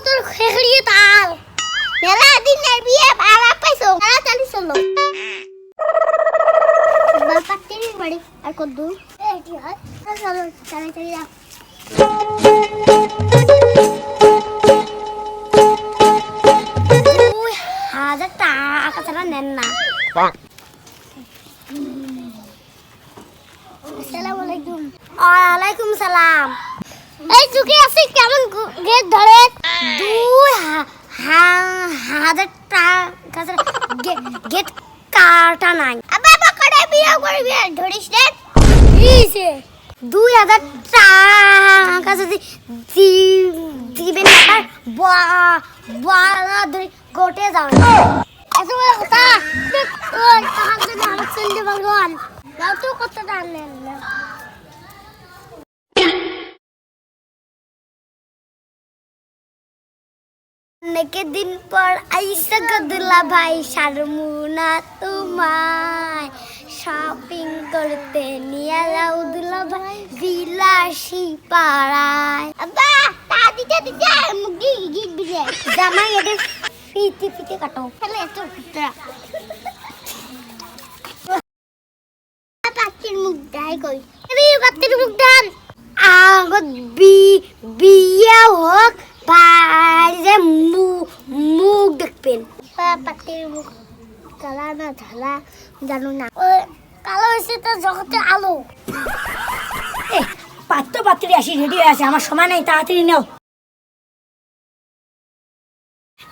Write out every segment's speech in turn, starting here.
তোর খেখড়িয়ে তাল মেলা দিনের বিয়ে ভাড়া পাইছো তাড়াতাড়ি চলো বাপাটির বাড়ি আর কত দূর এটি হয় চলো তাড়াতাড়ি যাও হাজার টাকা ছাড়া নেন না আসসালামু আলাইকুম ওয়ালাইকুম সালাম এই চুকি আছে কেমন গেট ধরে 2000 টাকা গেট কাটা নাই আবার বকড়ে বিয়ে করবি ধরিস রে ইসে 2000 টাকা যদি দিবেন না বালা ধরে গোটে যাও এত বড় কথা ওই টাকা যদি আমার চলতে ভগবান যাও তো কত টাকা নেন না অনেক দিন পর আইসা গদুলা ভাই শারমুনা তোমায় শপিং করতে নিয়ে যাও দুলা ভাই বিলাসী পাড়ায় আব্বা তা দিতে দিতে মুগি গিট বিজে জামাই এদের ফিতে ফিতে কাটো তাহলে এত কুত্রা পাত্তির মুখ দাই কই এই পাত্তির মুখ দান আগত বিয়া হোক বাইরে মুখ দেখবেন পাত্তির মুখ কালা না ঝালা জানো না কালো হয়েছে তো জগতে আলো পাত্রী আসি রেডি হয়ে আছে আমার সময় নেই তাড়াতাড়ি নাও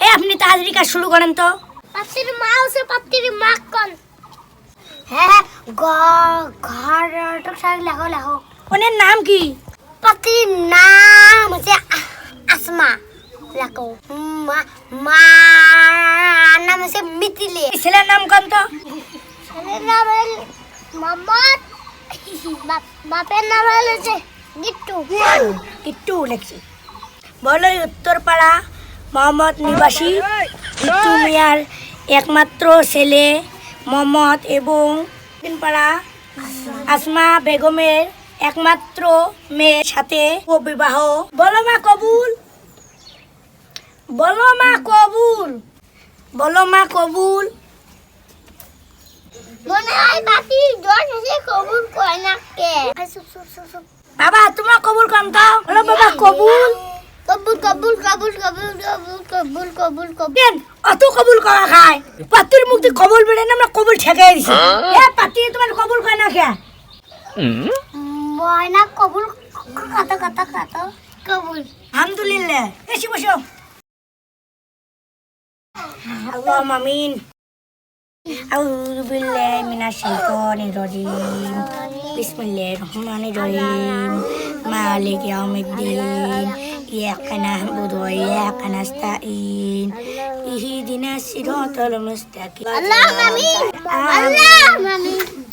আপনি তাড়াতাড়ি কাজ শুরু করেন তো পাত্তির মা আছে পাত্তির মা কোন হ্যাঁ ঘর সারি লেখো ওনার নাম কি পাত্তির নাম হচ্ছে আসমা লেখো মা নাম হচ্ছে মিতিলে ছেলের নাম কোন তো ছেলের নাম মোহাম্মদ বাপের নাম হচ্ছে গিট্টু লেখছি বলো উত্তরপাড়া মোহাম্মদ নিবাসী গিট্টু মিয়ার একমাত্র ছেলে মোহাম্মদ এবং পাড়া আসমা বেগমের একমাত্র মেয়ের সাথে বিবাহ বলো মা কবুল বলো মা কবুল বলো মা কবুল মনে হয় বাতি জোর এসে কবুল করে না কে বাবা তোমার কবুল কম তো বলো বাবা কবুল কবুল কবুল কবুল কবুল কবুল কবুল কবুল কবুল কেন অত কবুল করা খায় পাত্তির মুখ দিয়ে কবুল বেড়ে না আমরা কবুল ঠেকাই দিছি পাত্তি তোমার কবুল কয় না কে ময়না কবুল কত কত কত কবুল আলহামদুলিল্লাহ এসে বসো আল্লাহুম্মা আমিন আউযু বিল্লাহি মিনাশ শাইতানির রাজিম বিসমিল্লাহির রহমানির রহিম মালিকি ইয়াউমিদ্দিন ইয়াকা না'বুদু ওয়া ইয়াকা নাস্তাঈন ইহদিনাস সিরাতাল মুস্তাকিম আল্লাহুম্মা আমিন আল্লাহুম্মা আমিন